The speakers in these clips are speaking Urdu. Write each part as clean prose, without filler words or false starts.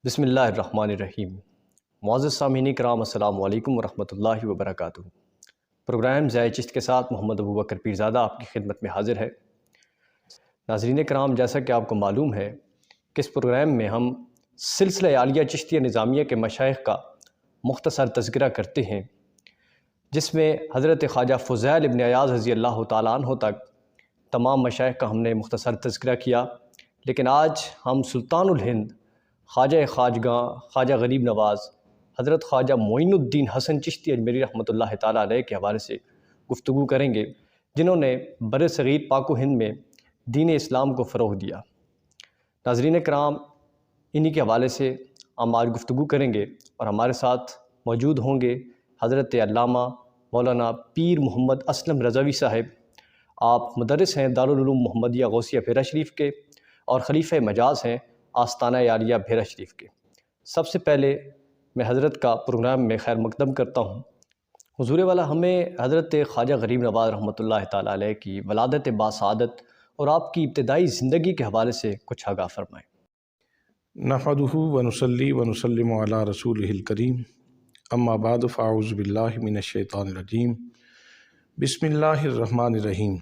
بسم اللہ الرحمن الرحیم۔ معزز سامعین کرام، السلام علیکم ورحمۃ اللہ وبرکاتہ۔ پروگرام ضیاء چشت کے ساتھ محمد ابو بکر پیرزادہ آپ کی خدمت میں حاضر ہے۔ ناظرین کرام، جیسا کہ آپ کو معلوم ہے کہ اس پروگرام میں ہم سلسلہ عالیہ چشتیہ نظامیہ کے مشائخ کا مختصر تذکرہ کرتے ہیں، جس میں حضرت خواجہ فضیل ابن عیاض رضی اللہ تعالیٰ عنہ تک تمام مشائخ کا ہم نے مختصر تذکرہ کیا۔ لیکن آج ہم سلطان الہند خواجگاں خواجہ غریب نواز حضرت خواجہ معین الدین حسن چشتی اجمیری رحمۃ اللہ تعالیٰ علیہ کے حوالے سے گفتگو کریں گے، جنہوں نے بر صغیر پاک و ہند میں دین اسلام کو فروغ دیا۔ ناظرین کرام، انہی کے حوالے سے ہم آج گفتگو کریں گے اور ہمارے ساتھ موجود ہوں گے حضرت علامہ مولانا پیر محمد اسلم رضوی صاحب۔ آپ مدرس ہیں دارالعلوم محمدیہ غوثیہ بھیرا شریف کے اور خلیفہ مجاز ہیں آستانہ عالیہ بھیرا شریف کے۔ سب سے پہلے میں حضرت کا پروگرام میں خیر مقدم کرتا ہوں۔ حضور والا ہمیں حضرت خواجہ غریب نواز رحمۃ اللہ تعالیٰ علیہ کی ولادت باسعادت اور آپ کی ابتدائی زندگی کے حوالے سے کچھ آگاہ فرمائیں۔ نحمدہ ونصلی ونسلم علی رسولہ الکریم، اما بعد فاعوذ باللہ من الشیطان الرجیم، بسم اللہ الرحمن الرحیم۔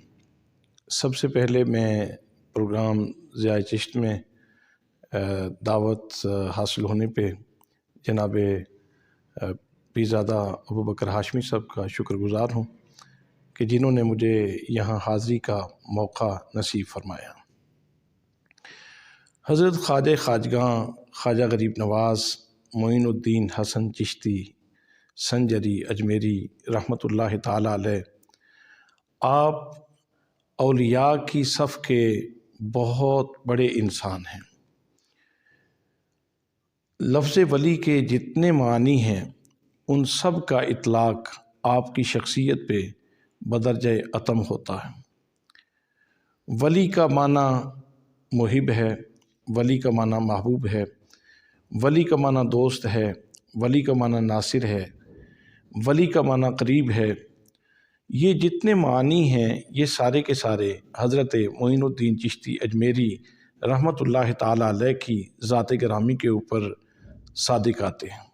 سب سے پہلے میں پروگرام ضیاء چشت میں دعوت حاصل ہونے پہ جناب پیرزادہ ابو بکر ہاشمی صاحب کا شکر گزار ہوں کہ جنہوں نے مجھے یہاں حاضری کا موقع نصیب فرمایا۔ حضرت خواجگاں خواجہ غریب نواز معین الدین حسن چشتی سنجری اجمیری رحمۃ اللہ تعالیٰ علیہ، آپ اولیاء کی صف کے بہت بڑے انسان ہیں۔ لفظ ولی کے جتنے معنی ہیں ان سب کا اطلاق آپ کی شخصیت پہ بدرجہ اتم ہوتا ہے۔ ولی کا معنی محب ہے، ولی کا معنی محبوب ہے، ولی کا معنی دوست ہے، ولی کا معنی ناصر ہے، ولی کا معنی قریب ہے۔ یہ جتنے معنی ہیں یہ سارے کے سارے حضرت معین الدین چشتی اجمیری رحمۃ اللہ تعالیٰ علیہ کی ذات گرامی کے اوپر صادق آتے ہیں۔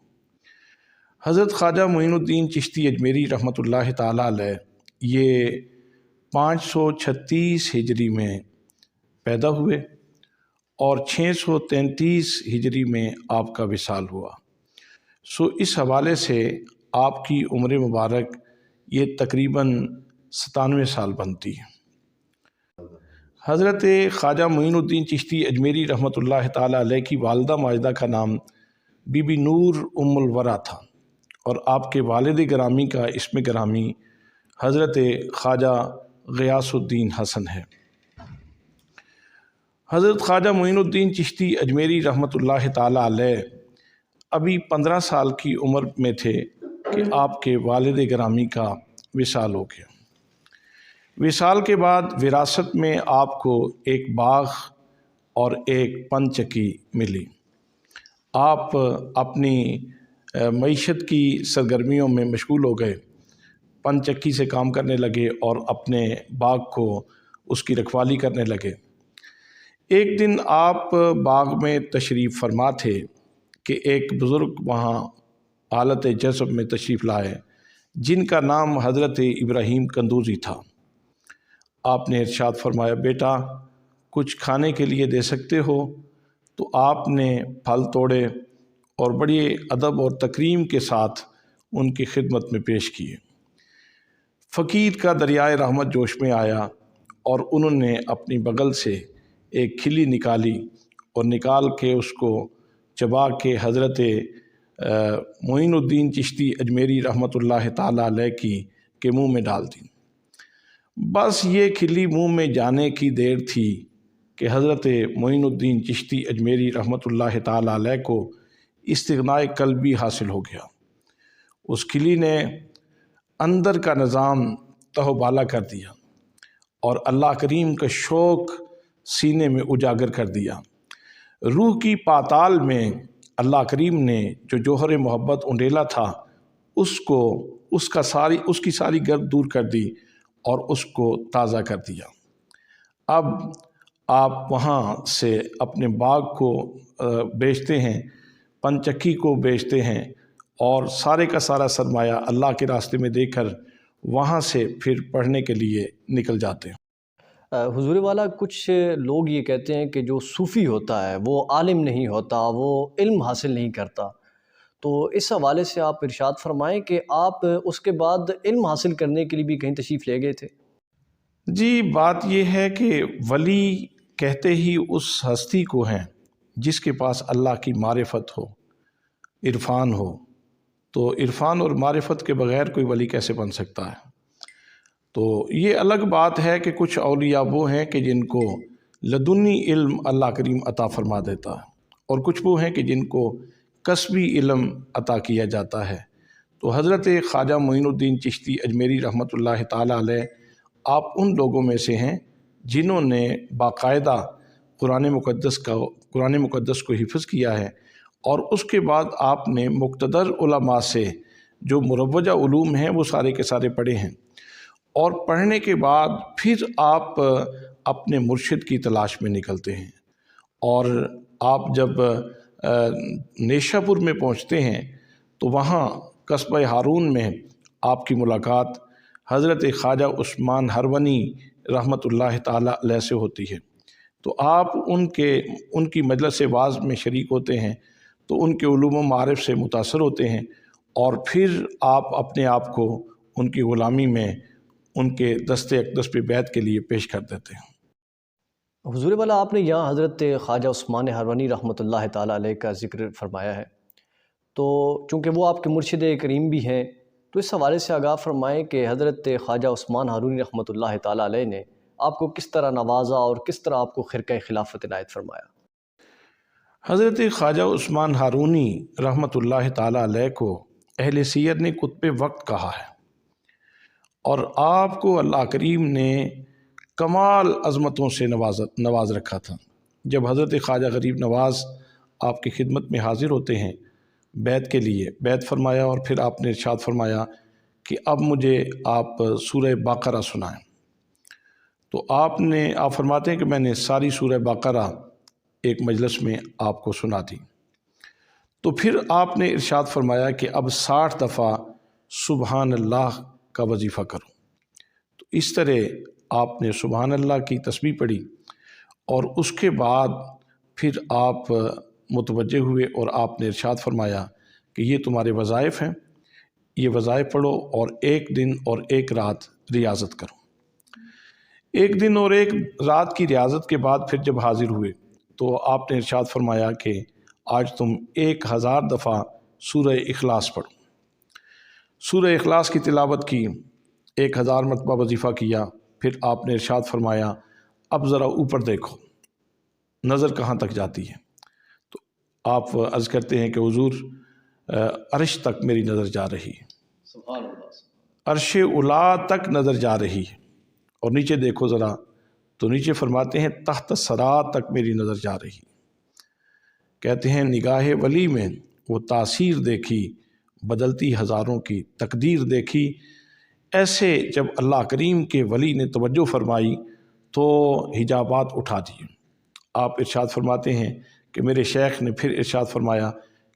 حضرت خواجہ معین الدین چشتی اجمیری رحمۃ اللہ تعالیٰ علیہ یہ 536 ہجری میں پیدا ہوئے اور 633 ہجری میں آپ کا وصال ہوا۔ اس حوالے سے آپ کی عمر مبارک یہ تقریباً 97 سال بنتی ہے۔ حضرت خواجہ معین الدین چشتی اجمیری رحمۃ اللہ تعالیٰ علیہ کی والدہ ماجدہ کا نام بی بی نور ام الورا تھا اور آپ کے والد گرامی کا اسم گرامی حضرت خواجہ غیاث الدین حسن ہے۔ حضرت خواجہ معین الدین چشتی اجمیری رحمۃ اللہ تعالیٰ علیہ ابھی 15 سال کی عمر میں تھے کہ آپ کے والد گرامی کا وصال ہو گیا۔ وصال کے بعد وراثت میں آپ کو ایک باغ اور ایک پن چکی ملی۔ آپ اپنی معیشت کی سرگرمیوں میں مشغول ہو گئے، پن چکی سے کام کرنے لگے اور اپنے باغ کو اس کی رکھوالی کرنے لگے۔ ایک دن آپ باغ میں تشریف فرما تھے کہ ایک بزرگ وہاں حالت جذب میں تشریف لائے جن کا نام حضرت ابراہیم قندوزی تھا۔ آپ نے ارشاد فرمایا، بیٹا کچھ کھانے کے لیے دے سکتے ہو؟ تو آپ نے پھل توڑے اور بڑی ادب اور تکریم کے ساتھ ان کی خدمت میں پیش کیے۔ فقیر کا دریائے رحمت جوش میں آیا اور انہوں نے اپنی بغل سے ایک کھلی نکالی اور نکال کے اس کو چبا کے حضرت معین الدین چشتی اجمیری رحمۃ اللہ تعالیٰ علیہ کے منہ میں ڈال دی۔ بس یہ کھلی منہ میں جانے کی دیر تھی کہ حضرت معین الدین چشتی اجمیری رحمۃ اللہ تعالیٰ علیہ کو استغناء قلبی حاصل ہو گیا۔ اس کھلی نے اندر کا نظام تہو بالا کر دیا اور اللہ کریم کا شوق سینے میں اجاگر کر دیا۔ روح کی پاتال میں اللہ کریم نے جو جوہر محبت انڈیلا تھا اس کی ساری گرد دور کر دی اور اس کو تازہ کر دیا۔ اب آپ وہاں سے اپنے باغ کو بیچتے ہیں پنچکی کو بیچتے ہیں اور سارے کا سارا سرمایہ اللہ کے راستے میں دے کر وہاں سے پھر پڑھنے کے لیے نکل جاتے ہیں۔ حضور والا، کچھ لوگ یہ کہتے ہیں کہ جو صوفی ہوتا ہے وہ عالم نہیں ہوتا، وہ علم حاصل نہیں کرتا، تو اس حوالے سے آپ ارشاد فرمائیں کہ آپ اس کے بعد علم حاصل کرنے کے لیے بھی کہیں تشریف لے گئے تھے؟ جی، بات یہ ہے کہ ولی کہتے ہی اس ہستی کو ہیں جس کے پاس اللہ کی معرفت ہو، عرفان ہو، تو عرفان اور معرفت کے بغیر کوئی ولی کیسے بن سکتا ہے؟ تو یہ الگ بات ہے کہ کچھ اولیاء وہ ہیں کہ جن کو لدنی علم اللہ کریم عطا فرما دیتا ہے، اور کچھ وہ ہیں کہ جن کو کسبی علم عطا کیا جاتا ہے۔ تو حضرت خواجہ معین الدین چشتی اجمیری رحمۃ اللہ تعالیٰ علیہ آپ ان لوگوں میں سے ہیں جنہوں نے باقاعدہ قرآن مقدس کو حفظ کیا ہے، اور اس کے بعد آپ نے مقتدر علماء سے جو مروجہ علوم ہیں وہ سارے کے سارے پڑھے ہیں، اور پڑھنے کے بعد پھر آپ اپنے مرشد کی تلاش میں نکلتے ہیں، اور آپ جب نیشا پور میں پہنچتے ہیں تو وہاں قصبہ ہارون میں آپ کی ملاقات حضرت خواجہ عثمان ہرونی رحمۃ اللہ تعالیٰ علیہ سے ہوتی ہے۔ تو آپ ان کی مجلس واعظ میں شریک ہوتے ہیں، تو ان کے علوم و معارف سے متاثر ہوتے ہیں، اور پھر آپ اپنے آپ کو ان کی غلامی میں ان کے دست اقدس پہ بیعت کے لیے پیش کر دیتے ہیں۔ حضور والا، آپ نے یہاں حضرت خواجہ عثمان ہرونی رحمۃ اللہ تعالیٰ علیہ کا ذکر فرمایا ہے، تو چونکہ وہ آپ کے مرشد کریم بھی ہیں، تو اس حوالے سے آگاہ فرمائیں کہ حضرت خواجہ عثمان ہرونی رحمۃ اللہ تعالیٰ علیہ نے آپ کو کس طرح نوازا اور کس طرح آپ کو خرقہ خلافت عنایت فرمایا؟ حضرت خواجہ عثمان ہارونی رحمۃ اللہ تعالیٰ علیہ کو اہل سیر نے قطب وقت کہا ہے، اور آپ کو اللہ کریم نے کمال عظمتوں سے نواز رکھا تھا۔ جب حضرت خواجہ غریب نواز آپ کی خدمت میں حاضر ہوتے ہیں بیعت کے لیے، بیعت فرمایا، اور پھر آپ نے ارشاد فرمایا کہ اب مجھے آپ سورہ بقرہ سنائیں۔ تو آپ فرماتے ہیں کہ میں نے ساری سورہ بقرہ ایک مجلس میں آپ کو سنا دی۔ تو پھر آپ نے ارشاد فرمایا کہ اب 60 دفعہ سبحان اللہ کا وظیفہ کرو۔ تو اس طرح آپ نے سبحان اللہ کی تسبیح پڑھی، اور اس کے بعد پھر آپ متوجہ ہوئے اور آپ نے ارشاد فرمایا کہ یہ تمہارے وظائف ہیں، یہ وظائف پڑھو اور ایک دن اور ایک رات ریاضت کرو۔ ایک دن اور ایک رات کی ریاضت کے بعد پھر جب حاضر ہوئے تو آپ نے ارشاد فرمایا کہ آج تم 1000 دفعہ سورہ اخلاص پڑھو۔ سورہ اخلاص کی تلاوت کی، 1000 مرتبہ وظیفہ کیا، پھر آپ نے ارشاد فرمایا اب ذرا اوپر دیکھو، نظر کہاں تک جاتی ہے؟ تو آپ عرض کرتے ہیں کہ حضور عرش تک میری نظر جا رہی ہے، سبحان اللہ، عرش اعلیٰ تک نظر جا رہی ہے، اور نیچے دیکھو ذرا، تو نیچے فرماتے ہیں تحت الثری تک میری نظر جا رہی ہے۔ کہتے ہیں نگاہ ولی میں وہ تاثیر دیکھی، بدلتی ہزاروں کی تقدیر دیکھی۔ ایسے جب اللہ کریم کے ولی نے توجہ فرمائی تو حجابات اٹھا دیے۔ آپ ارشاد فرماتے ہیں کہ میرے شیخ نے پھر ارشاد فرمایا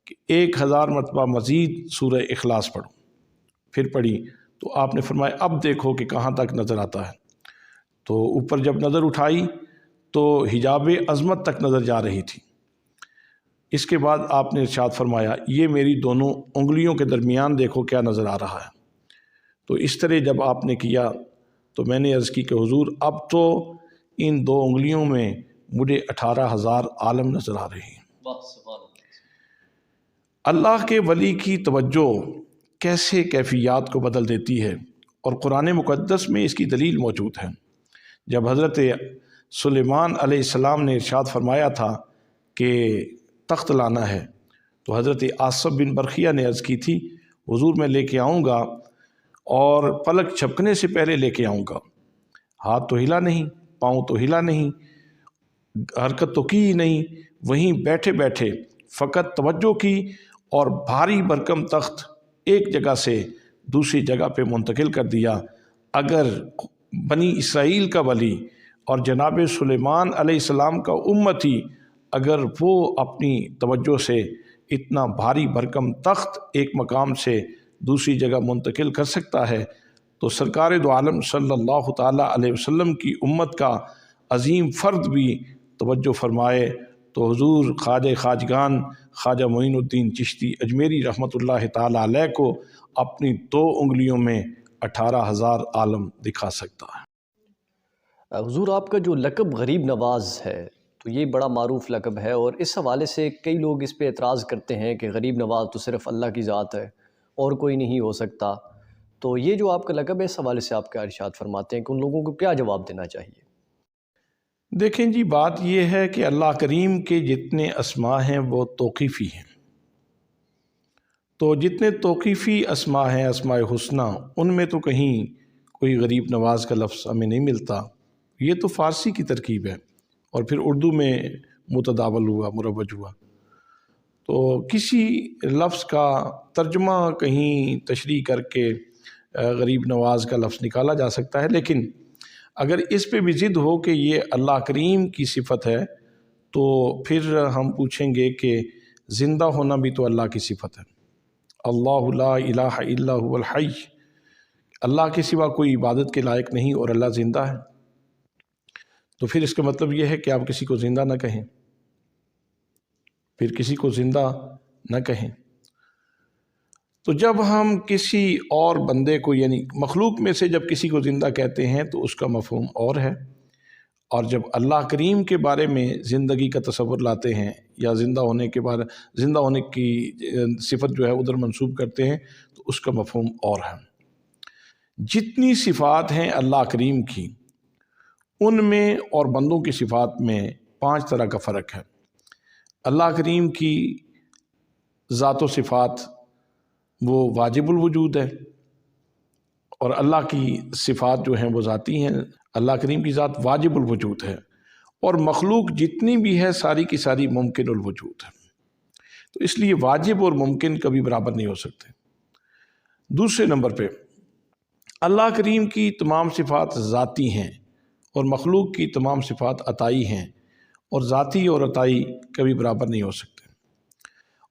کہ 1000 مرتبہ مزید سورہ اخلاص پڑھو۔ پھر پڑھی تو آپ نے فرمایا اب دیکھو کہ کہاں تک نظر آتا ہے۔ تو اوپر جب نظر اٹھائی تو حجاب عظمت تک نظر جا رہی تھی۔ اس کے بعد آپ نے ارشاد فرمایا یہ میری دونوں انگلیوں کے درمیان دیکھو کیا نظر آ رہا ہے۔ تو اس طرح جب آپ نے کیا تو میں نے عرض کی کہ حضور اب تو ان 2 انگلیوں میں مجھے 18,000 عالم نظر آ رہے ہیں۔ اللہ کے ولی کی توجہ کیسے کیفیات کو بدل دیتی ہے، اور قرآن مقدس میں اس کی دلیل موجود ہے۔ جب حضرت سلیمان علیہ السلام نے ارشاد فرمایا تھا کہ تخت لانا ہے، تو حضرت آصف بن برخیہ نے عرض کی تھی حضور میں لے کے آؤں گا، اور پلک جھپکنے سے پہلے لے کے آؤں گا۔ ہاتھ تو ہلا نہیں، پاؤں تو ہلا نہیں، حرکت تو کی ہی نہیں، وہیں بیٹھے بیٹھے فقط توجہ کی، اور بھاری بھرکم تخت ایک جگہ سے دوسری جگہ پہ منتقل کر دیا۔ اگر بنی اسرائیل کا ولی اور جناب سلیمان علیہ السلام کا امتی اگر وہ اپنی توجہ سے اتنا بھاری بھرکم تخت ایک مقام سے دوسری جگہ منتقل کر سکتا ہے، تو سرکار دو عالم صلی اللہ تعالیٰ علیہ وسلم کی امت کا عظیم فرد بھی توجہ فرمائے تو حضور خواجہ خواجگان خواجہ معین الدین چشتی اجمیری رحمۃ اللہ تعالیٰ علیہ کو اپنی 2 انگلیوں میں 18,000 عالم دکھا سکتا ہے۔ حضور آپ کا جو لقب غریب نواز ہے تو یہ بڑا معروف لقب ہے، اور اس حوالے سے کئی لوگ اس پہ اعتراض کرتے ہیں کہ غریب نواز تو صرف اللہ کی ذات ہے اور کوئی نہیں ہو سکتا، تو یہ جو آپ کا لقب ہے اس حوالے سے آپ کیا ارشاد فرماتے ہیں کہ ان لوگوں کو کیا جواب دینا چاہیے؟ دیکھیں جی، بات یہ ہے کہ اللہ کریم کے جتنے اسماء ہیں وہ توقیفی ہیں، تو جتنے توقیفی اسماء ہیں اسماء حسنہ، ان میں تو کہیں کوئی غریب نواز کا لفظ ہمیں نہیں ملتا۔ یہ تو فارسی کی ترکیب ہے اور پھر اردو میں متداول ہوا، مروج ہوا، تو کسی لفظ کا ترجمہ کہیں تشریح کر کے غریب نواز کا لفظ نکالا جا سکتا ہے، لیکن اگر اس پہ بھی ضد ہو کہ یہ اللہ کریم کی صفت ہے تو پھر ہم پوچھیں گے کہ زندہ ہونا بھی تو اللہ کی صفت ہے۔ اللہ لا الہ الا هو الحی، اللہ کے سوا کوئی عبادت کے لائق نہیں اور اللہ زندہ ہے، تو پھر اس کا مطلب یہ ہے کہ آپ کسی کو زندہ نہ کہیں، پھر کسی کو زندہ نہ کہیں۔ تو جب ہم کسی اور بندے کو یعنی مخلوق میں سے جب کسی کو زندہ کہتے ہیں تو اس کا مفہوم اور ہے، اور جب اللہ کریم کے بارے میں زندگی کا تصور لاتے ہیں یا زندہ ہونے کی صفت جو ہے ادھر منسوب کرتے ہیں تو اس کا مفہوم اور ہے۔ جتنی صفات ہیں اللہ کریم کی، ان میں اور بندوں کی صفات میں 5 طرح کا فرق ہے۔ اللہ کریم کی ذات و صفات وہ واجب الوجود ہے، اور اللہ کی صفات جو ہیں وہ ذاتی ہیں۔ اللہ کریم کی ذات واجب الوجود ہے، اور مخلوق جتنی بھی ہے ساری کی ساری ممکن الوجود ہے، تو اس لیے واجب اور ممکن کبھی برابر نہیں ہو سکتے۔ دوسرے نمبر پہ اللہ کریم کی تمام صفات ذاتی ہیں اور مخلوق کی تمام صفات عطائی ہیں، اور ذاتی اور عطائی کبھی برابر نہیں ہو سکتے۔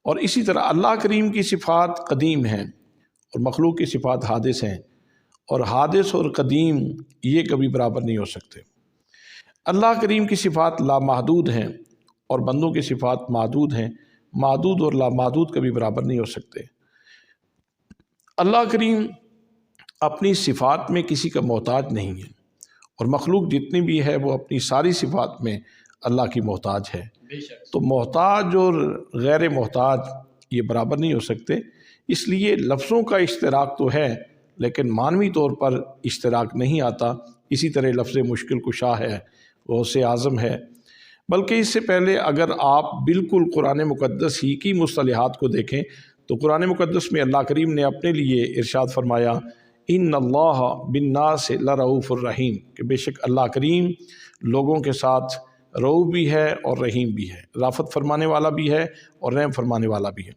اور اسی طرح اللہ کریم کی صفات قدیم ہیں اور مخلوق کی صفات حادث ہیں، اور حادث اور قدیم یہ کبھی برابر نہیں ہو سکتے۔ اللہ کریم کی صفات لامحدود ہیں اور بندوں کی صفات محدود ہیں، محدود اور لامحدود کبھی برابر نہیں ہو سکتے۔ اللہ کریم اپنی صفات میں کسی کا محتاج نہیں ہے، اور مخلوق جتنی بھی ہے وہ اپنی ساری صفات میں اللہ کی محتاج ہے، تو محتاج اور غیر محتاج یہ برابر نہیں ہو سکتے۔ اس لیے لفظوں کا اشتراک تو ہے لیکن معنوی طور پر اشتراک نہیں آتا۔ اسی طرح لفظ مشکل کشا ہے، غوث اعظم ہے، بلکہ اس سے پہلے اگر آپ بالکل قرآن مقدس ہی کی مصطلحات کو دیکھیں تو قرآن مقدس میں اللہ کریم نے اپنے لیے ارشاد فرمایا ان اللہ بالناس لرؤوف الرحیم، کہ بے شک اللہ کریم لوگوں کے ساتھ رؤوف بھی ہے اور رحیم بھی ہے، رافت فرمانے والا بھی ہے اور رحم فرمانے والا بھی ہے۔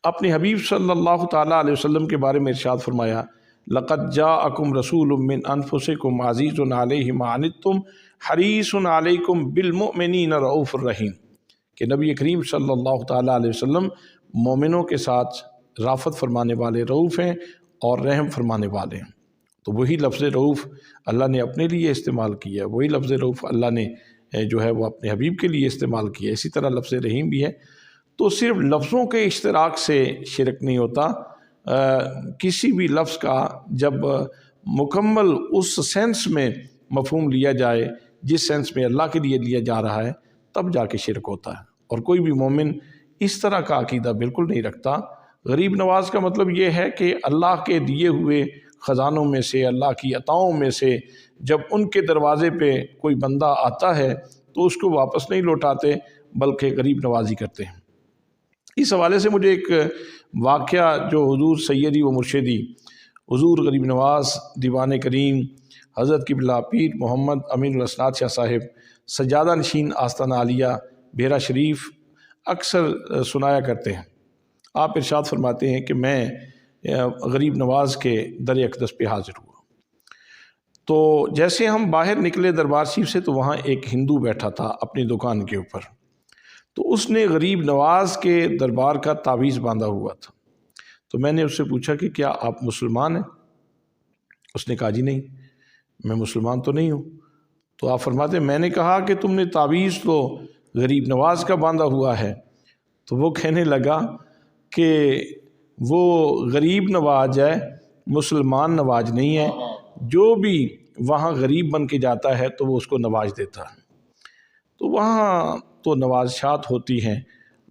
اپنے حبیب صلی اللہ تعالیٰ علیہ وسلم کے بارے میں ارشاد فرمایا لقد جاءکم رسول من انفسکم عزیز علیہ ما عنتم حریص علیکم بالمؤمنین رؤوف الرحیم، کہ نبی کریم صلی اللہ تعالیٰ علیہ وسلم مومنوں کے ساتھ رافت فرمانے والے رؤوف ہیں اور رحم فرمانے والے ہیں۔ تو وہی لفظ رؤوف اللہ نے اپنے لیے استعمال کیا ہے، وہی لفظ رؤوف اللہ نے جو ہے وہ اپنے حبیب کے لیے استعمال کیا ہے۔ اسی طرح لفظ رحیم بھی ہے۔ تو صرف لفظوں کے اشتراک سے شرک نہیں ہوتا، کسی بھی لفظ کا جب مکمل اس سینس میں مفہوم لیا جائے جس سینس میں اللہ کے لیے لیا جا رہا ہے تب جا کے شرک ہوتا ہے، اور کوئی بھی مومن اس طرح کا عقیدہ بالکل نہیں رکھتا۔ غریب نواز کا مطلب یہ ہے کہ اللہ کے دیے ہوئے خزانوں میں سے، اللہ کی عطاؤں میں سے جب ان کے دروازے پہ کوئی بندہ آتا ہے تو اس کو واپس نہیں لوٹاتے بلکہ غریب نوازی کرتے ہیں۔ اس حوالے سے مجھے ایک واقعہ جو حضور سیدی و مرشدی حضور غریب نواز دیوان کریم حضرت قبلہ پیر محمد امین الاسناد شاہ صاحب سجادہ نشین آستانہ عالیہ بیرا شریف اکثر سنایا کرتے ہیں۔ آپ ارشاد فرماتے ہیں کہ میں غریب نواز کے در اقدس پہ حاضر ہوا، تو جیسے ہم باہر نکلے دربار شریف سے تو وہاں ایک ہندو بیٹھا تھا اپنی دکان کے اوپر، تو اس نے غریب نواز کے دربار کا تعویذ باندھا ہوا تھا۔ تو میں نے اس سے پوچھا کہ کیا آپ مسلمان ہیں؟ اس نے کہا جی نہیں، میں مسلمان تو نہیں ہوں۔ تو آپ فرماتے ہیں میں نے کہا کہ تم نے تعویذ تو غریب نواز کا باندھا ہوا ہے۔ تو وہ کہنے لگا کہ وہ غریب نواز ہے، مسلمان نواز نہیں ہے، جو بھی وہاں غریب بن کے جاتا ہے تو وہ اس کو نواز دیتا ہے۔ تو وہاں تو نوازشات ہوتی ہیں،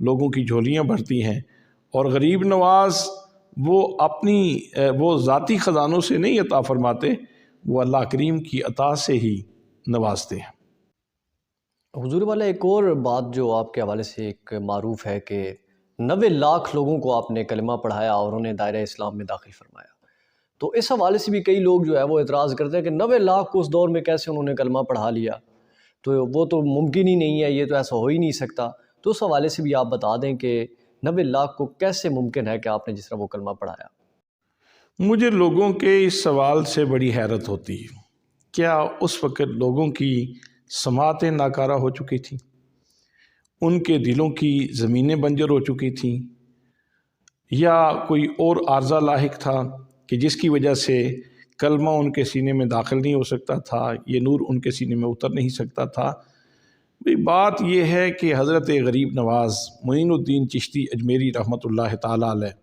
لوگوں کی جھولیاں بھرتی ہیں، اور غریب نواز وہ ذاتی خزانوں سے نہیں عطا فرماتے، وہ اللہ کریم کی عطا سے ہی نوازتے ہیں۔ حضور والا ایک اور بات جو آپ کے حوالے سے ایک معروف ہے کہ 90 لاکھ لوگوں کو آپ نے کلمہ پڑھایا اور انہیں دائرہ اسلام میں داخل فرمایا، تو اس حوالے سے بھی کئی لوگ جو ہے وہ اعتراض کرتے ہیں کہ 90 لاکھ کو اس دور میں کیسے انہوں نے کلمہ پڑھا لیا، تو وہ تو ممکن ہی نہیں ہے، یہ تو ایسا ہو ہی نہیں سکتا۔ تو اس حوالے سے بھی آپ بتا دیں کہ 90 لاکھ کو کیسے ممکن ہے کہ آپ نے جس طرح وہ کلمہ پڑھایا؟ مجھے لوگوں کے اس سوال سے بڑی حیرت ہوتی ہے۔ کیا اس وقت لوگوں کی سماعتیں ناکارہ ہو چکی تھیں؟ ان کے دلوں کی زمینیں بنجر ہو چکی تھیں؟ یا کوئی اور عارضہ لاحق تھا کہ جس کی وجہ سے کلمہ ان کے سینے میں داخل نہیں ہو سکتا تھا، یہ نور ان کے سینے میں اتر نہیں سکتا تھا؟ بات یہ ہے کہ حضرت غریب نواز معین الدین چشتی اجمیری رحمۃ اللہ تعالیٰ علیہ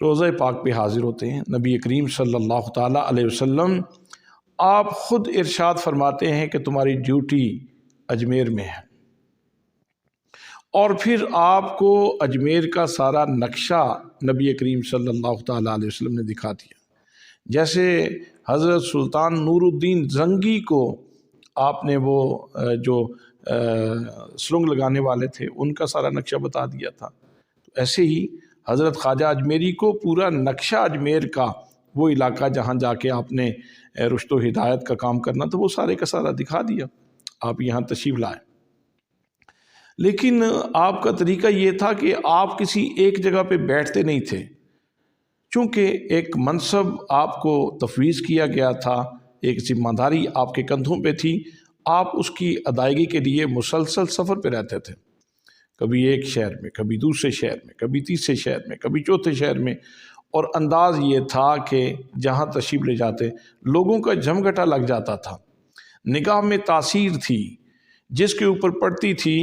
روضہ پاک پہ حاضر ہوتے ہیں۔ نبی کریم صلی اللہ تعالیٰ علیہ وسلم آپ خود ارشاد فرماتے ہیں کہ تمہاری ڈیوٹی اجمیر میں ہے، اور پھر آپ کو اجمیر کا سارا نقشہ نبی کریم صلی اللہ تعالیٰ علیہ وسلم نے دکھا دیا۔ جیسے حضرت سلطان نور الدین زنگی کو آپ نے وہ جو سرنگ لگانے والے تھے ان کا سارا نقشہ بتا دیا تھا، ایسے ہی حضرت خواجہ اجمیری کو پورا نقشہ اجمیر کا، وہ علاقہ جہاں جا کے آپ نے رشد و ہدایت کا کام کرنا تھا، وہ سارے کا سارا دکھا دیا۔ آپ یہاں تشریف لائے، لیکن آپ کا طریقہ یہ تھا کہ آپ کسی ایک جگہ پہ بیٹھتے نہیں تھے، چونکہ ایک منصب آپ کو تفویض کیا گیا تھا، ایک ذمہ داری آپ کے کندھوں پہ تھی، آپ اس کی ادائیگی کے لیے مسلسل سفر پہ رہتے تھے، کبھی ایک شہر میں، کبھی دوسرے شہر میں، کبھی تیسرے شہر میں، کبھی چوتھے شہر میں، اور انداز یہ تھا کہ جہاں تشریف لے جاتے لوگوں کا جھمگھٹا لگ جاتا تھا، نگاہ میں تاثیر تھی، جس کے اوپر پڑتی تھی۔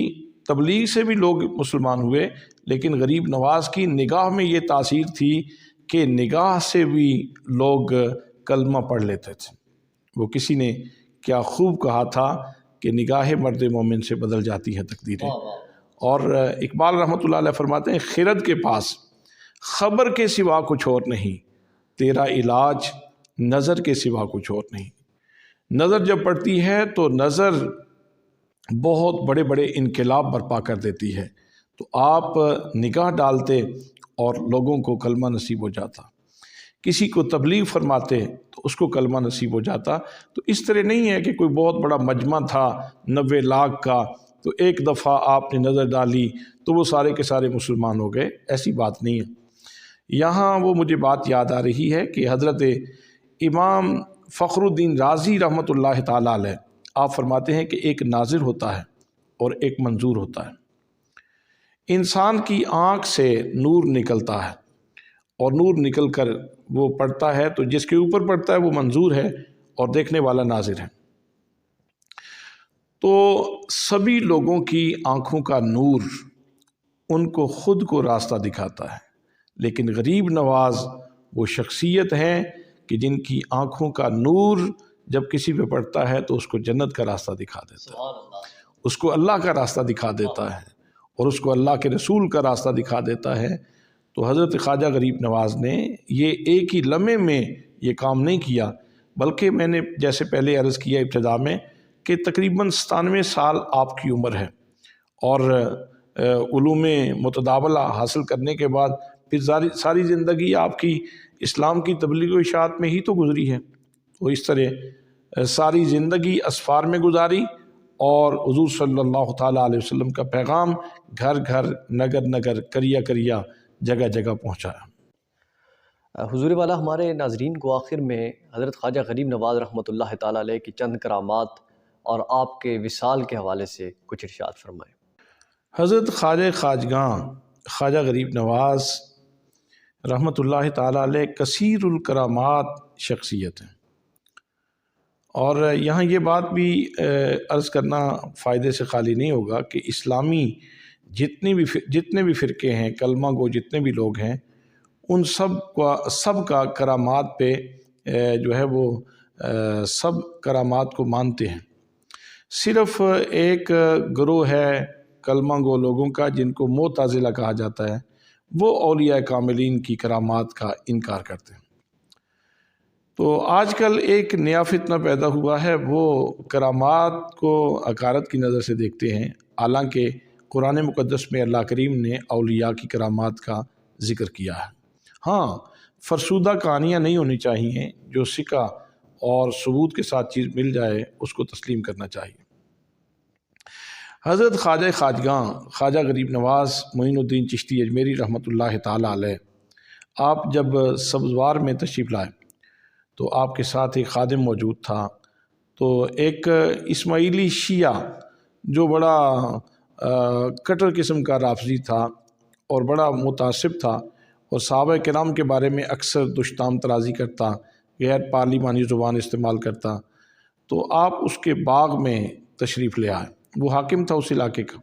تبلیغ سے بھی لوگ مسلمان ہوئے، لیکن غریب نواز کی نگاہ میں یہ تاثیر تھی کہ نگاہ سے بھی لوگ کلمہ پڑھ لیتے تھے۔ وہ کسی نے کیا خوب کہا تھا کہ نگاہ مرد مومن سے بدل جاتی ہے تقدیریں، اور اقبال رحمۃ اللہ علیہ فرماتے ہیں خرد کے پاس خبر کے سوا کچھ اور نہیں، تیرا علاج نظر کے سوا کچھ اور نہیں۔ نظر جب پڑتی ہے تو نظر بہت بڑے بڑے انقلاب برپا کر دیتی ہے، تو آپ نگاہ ڈالتے اور لوگوں کو کلمہ نصیب ہو جاتا، کسی کو تبلیغ فرماتے تو اس کو کلمہ نصیب ہو جاتا۔ تو اس طرح نہیں ہے کہ کوئی بہت بڑا مجمع تھا 90 لاکھ کا، تو ایک دفعہ آپ نے نظر ڈالی تو وہ سارے کے سارے مسلمان ہو گئے، ایسی بات نہیں ہے۔ یہاں وہ مجھے بات یاد آ رہی ہے کہ حضرت امام فخر الدین رازی رحمۃ اللہ تعالیٰ علیہ آپ فرماتے ہیں کہ ایک ناظر ہوتا ہے اور ایک منظور ہوتا ہے۔ انسان کی آنکھ سے نور نکلتا ہے، اور نور نکل کر وہ پڑتا ہے، تو جس کے اوپر پڑتا ہے وہ منظور ہے اور دیکھنے والا ناظر ہے۔ تو سبھی لوگوں کی آنکھوں کا نور ان کو خود کو راستہ دکھاتا ہے، لیکن غریب نواز وہ شخصیت ہے کہ جن کی آنکھوں کا نور جب کسی پہ پڑتا ہے تو اس کو جنت کا راستہ دکھا دیتا ہے، اس کو اللہ کا راستہ دکھا دیتا ہے، اور اس کو اللہ کے رسول کا راستہ دکھا دیتا ہے۔ تو حضرت خواجہ غریب نواز نے یہ ایک ہی لمحے میں یہ کام نہیں کیا، بلکہ میں نے جیسے پہلے عرض کیا ابتدا میں کہ تقریباً 97 سال آپ کی عمر ہے، اور علوم متداولہ حاصل کرنے کے بعد پھر ساری زندگی آپ کی اسلام کی تبلیغ و اشاعت میں ہی تو گزری ہے۔ تو اس طرح ساری زندگی اسفار میں گزاری، اور حضور صلی اللہ تعالیٰ علیہ وسلم کا پیغام گھر گھر، نگر نگر، کریا کریا، جگہ جگہ پہنچایا۔ حضور والا ہمارے ناظرین کو آخر میں حضرت خواجہ غریب نواز رحمۃ اللہ تعالیٰ علیہ کی چند کرامات اور آپ کے وصال کے حوالے سے کچھ ارشاد فرمائیں۔ حضرت خواجہ خواجگاں خواجہ غریب نواز رحمۃ اللہ تعالیٰ علیہ کثیر الکرامات شخصیت ہیں، اور یہاں یہ بات بھی عرض کرنا فائدے سے خالی نہیں ہوگا کہ اسلامی جتنے بھی فرقے ہیں، کلمہ گو جتنے بھی لوگ ہیں، ان سب کا کرامات پہ جو ہے وہ سب کرامات کو مانتے ہیں۔ صرف ایک گروہ ہے کلمہ گو لوگوں کا جن کو معتزلہ کہا جاتا ہے، وہ اولیاء کاملین کی کرامات کا انکار کرتے ہیں۔ تو آج کل ایک نیا فتنہ پیدا ہوا ہے، وہ کرامات کو حقارت کی نظر سے دیکھتے ہیں، حالانکہ قرآن مقدس میں اللہ کریم نے اولیاء کی کرامات کا ذکر کیا ہے۔ ہاں، فرسودہ کہانیاں نہیں ہونی چاہیے، جو سکہ اور ثبوت کے ساتھ چیز مل جائے اس کو تسلیم کرنا چاہیے۔ حضرت خواجہ خواجگاں خواجہ غریب نواز معین الدین چشتی اجمیری رحمۃ اللہ تعالیٰ علیہ، آپ جب سبزوار میں تشریف لائے تو آپ کے ساتھ ایک خادم موجود تھا۔ تو ایک اسماعیلی شیعہ جو بڑا کٹر قسم کا رافضی تھا اور بڑا متعصب تھا، اور صحابہ کرام کے بارے میں اکثر دشتام ترازی کرتا، غیر پارلیمانی زبان استعمال کرتا، تو آپ اس کے باغ میں تشریف لے آئے۔ وہ حاکم تھا اس علاقے کا۔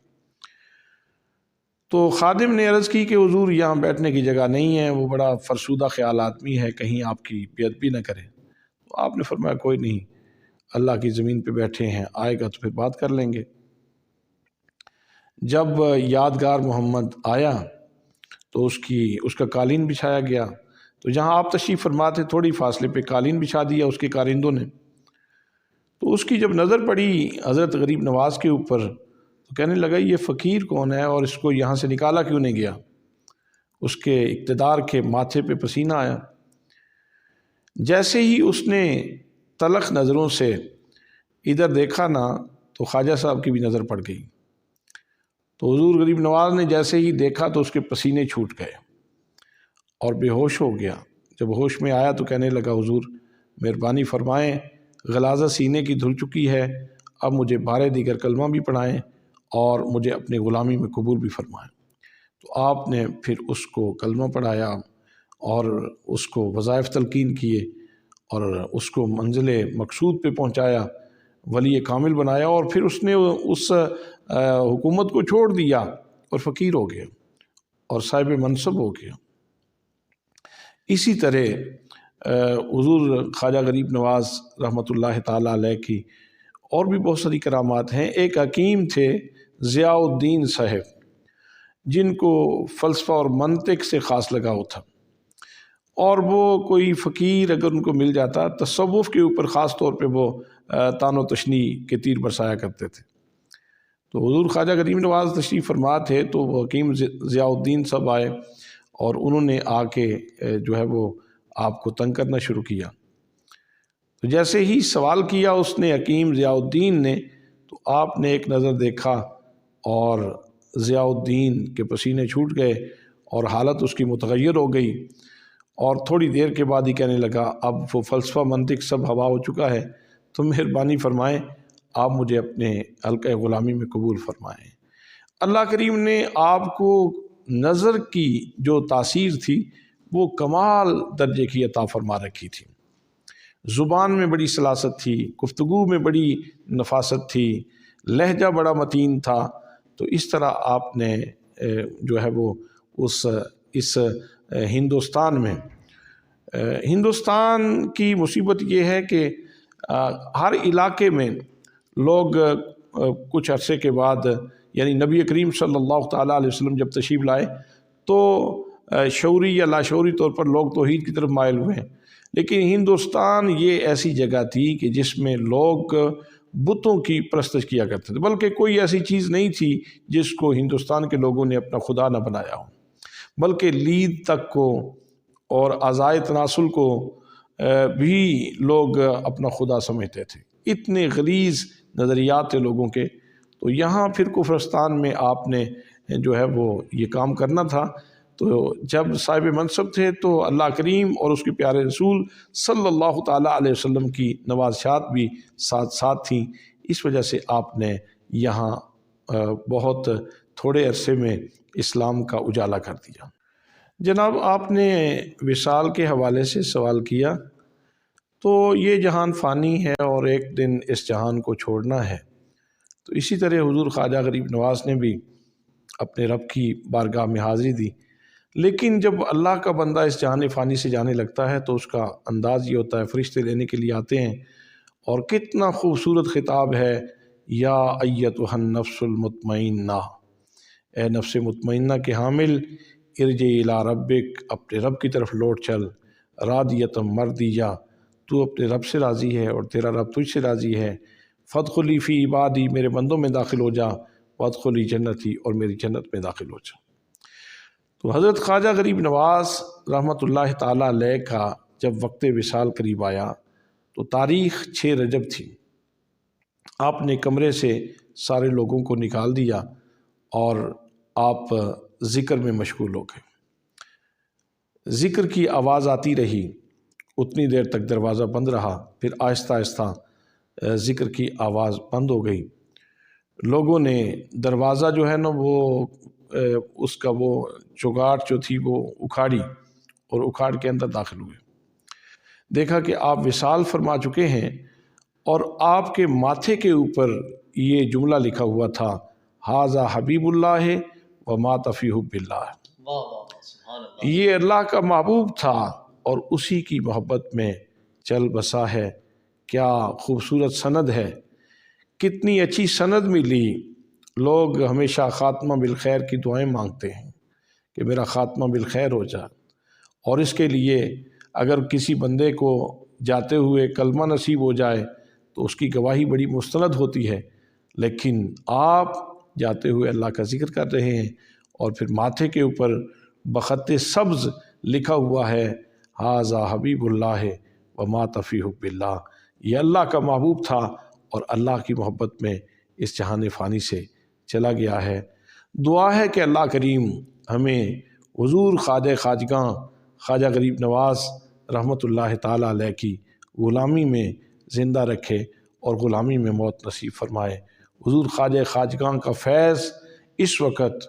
تو خادم نے عرض کی کہ حضور یہاں بیٹھنے کی جگہ نہیں ہے، وہ بڑا فرسودہ خیال آدمی ہے، کہیں آپ کی بے ادبی نہ کرے۔ تو آپ نے فرمایا کوئی نہیں، اللہ کی زمین پہ بیٹھے ہیں، آئے گا تو پھر بات کر لیں گے۔ جب یادگار محمد آیا تو اس کا قالین بچھایا گیا، تو جہاں آپ تشریف فرما تھے تھوڑی فاصلے پہ قالین بچھا دیا اس کے کارندوں نے۔ تو اس کی جب نظر پڑی حضرت غریب نواز کے اوپر تو کہنے لگا یہ فقیر کون ہے اور اس کو یہاں سے نکالا کیوں نہیں گیا؟ اس کے اقتدار کے ماتھے پہ پسینہ آیا۔ جیسے ہی اس نے تلخ نظروں سے ادھر دیکھا نا تو خواجہ صاحب کی بھی نظر پڑ گئی۔ تو حضور غریب نواز نے جیسے ہی دیکھا تو اس کے پسینے چھوٹ گئے اور بے ہوش ہو گیا۔ جب ہوش میں آیا تو کہنے لگا حضور مہربانی فرمائیں، غلاظت سینے کی دھل چکی ہے، اب مجھے بارے دیگر کلمہ بھی پڑھائیں اور مجھے اپنے غلامی میں قبول بھی فرمائیں۔ تو آپ نے پھر اس کو کلمہ پڑھایا اور اس کو وظائف تلقین کیے اور اس کو منزل مقصود پہ پہنچایا، ولی کامل بنایا، اور پھر اس نے اس حکومت کو چھوڑ دیا اور فقیر ہو گیا اور صاحب منصب ہو گیا۔ اسی طرح حضور خواجہ غریب نواز رحمۃ اللہ تعالیٰ علیہ کی اور بھی بہت ساری کرامات ہیں۔ ایک حکیم تھے ضیاء الدین صاحب، جن کو فلسفہ اور منطق سے خاص لگاؤ تھا، اور وہ کوئی فقیر اگر ان کو مل جاتا تصوف کے اوپر خاص طور پہ وہ تان و تشنی کے تیر برسایا کرتے تھے۔ تو حضور خواجہ غریب نواز تشریف فرما تھے تو وہ حکیم ضیاء الدین صاحب آئے اور انہوں نے آ کے جو ہے وہ آپ کو تنگ کرنا شروع کیا۔ تو جیسے ہی سوال کیا اس نے حکیم ضیاء الدین نے، تو آپ نے ایک نظر دیکھا اور ضیاء الدین کے پسینے چھوٹ گئے اور حالت اس کی متغیر ہو گئی، اور تھوڑی دیر کے بعد ہی کہنے لگا اب وہ فلسفہ منطق سب ہوا ہو چکا ہے، تو مہربانی فرمائیں آپ مجھے اپنے حلقہ غلامی میں قبول فرمائیں۔ اللہ کریم نے آپ کو نظر کی جو تاثیر تھی وہ کمال درجے کی عطا فرما رکھی تھی۔ زبان میں بڑی سلاست تھی، گفتگو میں بڑی نفاست تھی، لہجہ بڑا متین تھا۔ تو اس طرح آپ نے جو ہے وہ اس ہندوستان میں، ہندوستان کی مصیبت یہ ہے کہ ہر علاقے میں لوگ کچھ عرصے کے بعد، یعنی نبی کریم صلی اللہ تعالیٰ علیہ وسلم جب تشریف لائے تو شعوری یا لاشعوری طور پر لوگ توحید کی طرف مائل ہوئے ہیں، لیکن ہندوستان یہ ایسی جگہ تھی کہ جس میں لوگ بتوں کی پرستش کیا کرتے تھے، بلکہ کوئی ایسی چیز نہیں تھی جس کو ہندوستان کے لوگوں نے اپنا خدا نہ بنایا ہو، بلکہ لید تک کو اور اعضائے تناسل کو بھی لوگ اپنا خدا سمجھتے تھے۔ اتنے غلیظ نظریات تھے لوگوں کے۔ تو یہاں پھر کفرستان میں آپ نے جو ہے وہ یہ کام کرنا تھا۔ تو جب صاحب منصب تھے تو اللہ کریم اور اس کے پیارے رسول صلی اللہ تعالیٰ علیہ وسلم کی نوازشات بھی ساتھ ساتھ تھیں، اس وجہ سے آپ نے یہاں بہت تھوڑے عرصے میں اسلام کا اجالا کر دیا۔ جناب، آپ نے وصال کے حوالے سے سوال کیا، تو یہ جہان فانی ہے اور ایک دن اس جہان کو چھوڑنا ہے۔ تو اسی طرح حضور خواجہ غریب نواز نے بھی اپنے رب کی بارگاہ میں حاضری دی، لیکن جب اللہ کا بندہ اس جہان فانی سے جانے لگتا ہے تو اس کا انداز یہ ہوتا ہے، فرشتے لینے کے لیے آتے ہیں، اور کتنا خوبصورت خطاب ہے، یا ایتھا النفس المطمئنہ، اے نفس مطمئنہ کے حامل، ارجعی الی ربک، اپنے رب کی طرف لوٹ چل، راضیۃ مرضیہ، تو اپنے رب سے راضی ہے اور تیرا رب تجھ سے راضی ہے، فادخلی فی عبادی، میرے بندوں میں داخل ہو جا، وادخلی جنتی، اور میری جنت میں داخل ہو جا۔ تو حضرت خواجہ غریب نواز رحمۃ اللہ تعالیٰ علیہ کا جب وقت وصال قریب آیا تو تاریخ 6 رجب تھی۔ آپ نے کمرے سے سارے لوگوں کو نکال دیا اور آپ ذکر میں مشغول ہو گئے۔ ذکر کی آواز آتی رہی، اتنی دیر تک دروازہ بند رہا، پھر آہستہ آہستہ ذکر کی آواز بند ہو گئی۔ لوگوں نے دروازہ جو ہے نا وہ اس کا وہ چگاٹ جو تھی وہ اکھاڑی اور اکھاڑ کے اندر داخل ہوئے۔ دیکھا کہ آپ وصال فرما چکے ہیں اور آپ کے ماتھے کے اوپر یہ جملہ لکھا ہوا تھا، ھذا حبیب اللہ ومات فی حب اللہ، یہ اللہ کا محبوب تھا اور اسی کی محبت میں چل بسا ہے۔ کیا خوبصورت سند ہے، کتنی اچھی سند ملی۔ لوگ ہمیشہ خاتمہ بالخیر کی دعائیں مانگتے ہیں کہ میرا خاتمہ بالخیر ہو جائے، اور اس کے لیے اگر کسی بندے کو جاتے ہوئے کلمہ نصیب ہو جائے تو اس کی گواہی بڑی مستند ہوتی ہے، لیکن آپ جاتے ہوئے اللہ کا ذکر کر رہے ہیں اور پھر ماتھے کے اوپر بخط سبز لکھا ہوا ہے، ھذا حبیب اللہ ومات فی حب اللہ، یہ اللہ کا محبوب تھا اور اللہ کی محبت میں اس جہان فانی سے چلا گیا ہے۔ دعا ہے کہ اللہ کریم ہمیں حضور خواجہ خواجگاں خواجہ غریب نواز رحمۃ اللہ تعالیٰ علیہ کی غلامی میں زندہ رکھے اور غلامی میں موت نصیب فرمائے۔ حضور خواجہ خواجگاں کا فیض اس وقت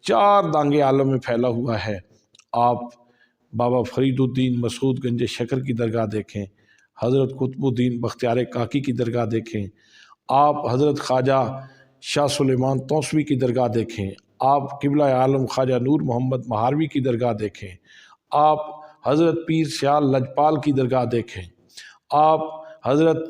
4 دانگ عالم میں پھیلا ہوا ہے۔ آپ بابا فرید الدین مسعود گنج شکر کی درگاہ دیکھیں، حضرت قطب الدین بختیار کاکی کی درگاہ دیکھیں، آپ حضرت خواجہ شاہ سلیمان توسوی کی درگاہ دیکھیں، آپ قبلہ عالم خواجہ نور محمد مہاروی کی درگاہ دیکھیں، آپ حضرت پیر سیال لجپال کی درگاہ دیکھیں، آپ حضرت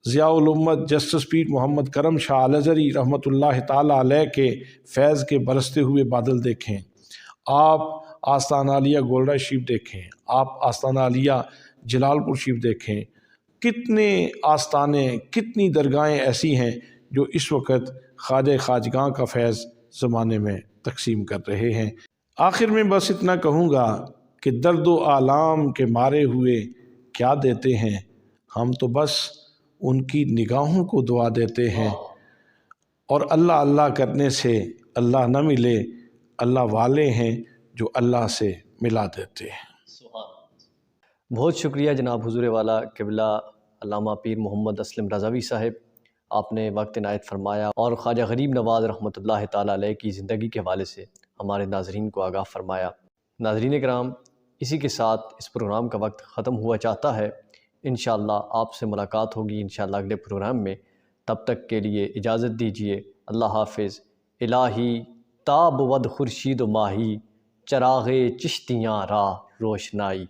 ضیاء الامت جسٹس پیر محمد کرم شاہ الازہری رحمۃ اللہ تعالیٰ علیہ کے فیض کے برستے ہوئے بادل دیکھیں، آپ آستانہ عالیہ گولڈا شریف دیکھیں، آپ آستانہ عالیہ جلال پور شریف دیکھیں۔ کتنے آستانے، کتنی درگاہیں ایسی ہیں جو اس وقت خواجہ خواجگاں کا فیض زمانے میں تقسیم کر رہے ہیں۔ آخر میں بس اتنا کہوں گا کہ درد و آلام کے مارے ہوئے کیا دیتے ہیں، ہم تو بس ان کی نگاہوں کو دعا دیتے ہیں، اور اللہ اللہ کرنے سے اللہ نہ ملے، اللہ والے ہیں جو اللہ سے ملا دیتے ہیں۔ بہت شکریہ جناب حضور والا قبلہ علامہ پیر محمد اسلم رضوی صاحب، آپ نے وقت عنایت فرمایا اور خواجہ غریب نواز رحمۃ اللہ تعالیٰ علیہ کی زندگی کے حوالے سے ہمارے ناظرین کو آگاہ فرمایا۔ ناظرین کرام، اسی کے ساتھ اس پروگرام کا وقت ختم ہوا چاہتا ہے۔ انشاءاللہ آپ سے ملاقات ہوگی انشاءاللہ اگلے پروگرام میں۔ تب تک کے لیے اجازت دیجیے، اللہ حافظ۔ الہی تاب ود خورشید و ماہی، چراغ چشتیاں راہ روشنائی۔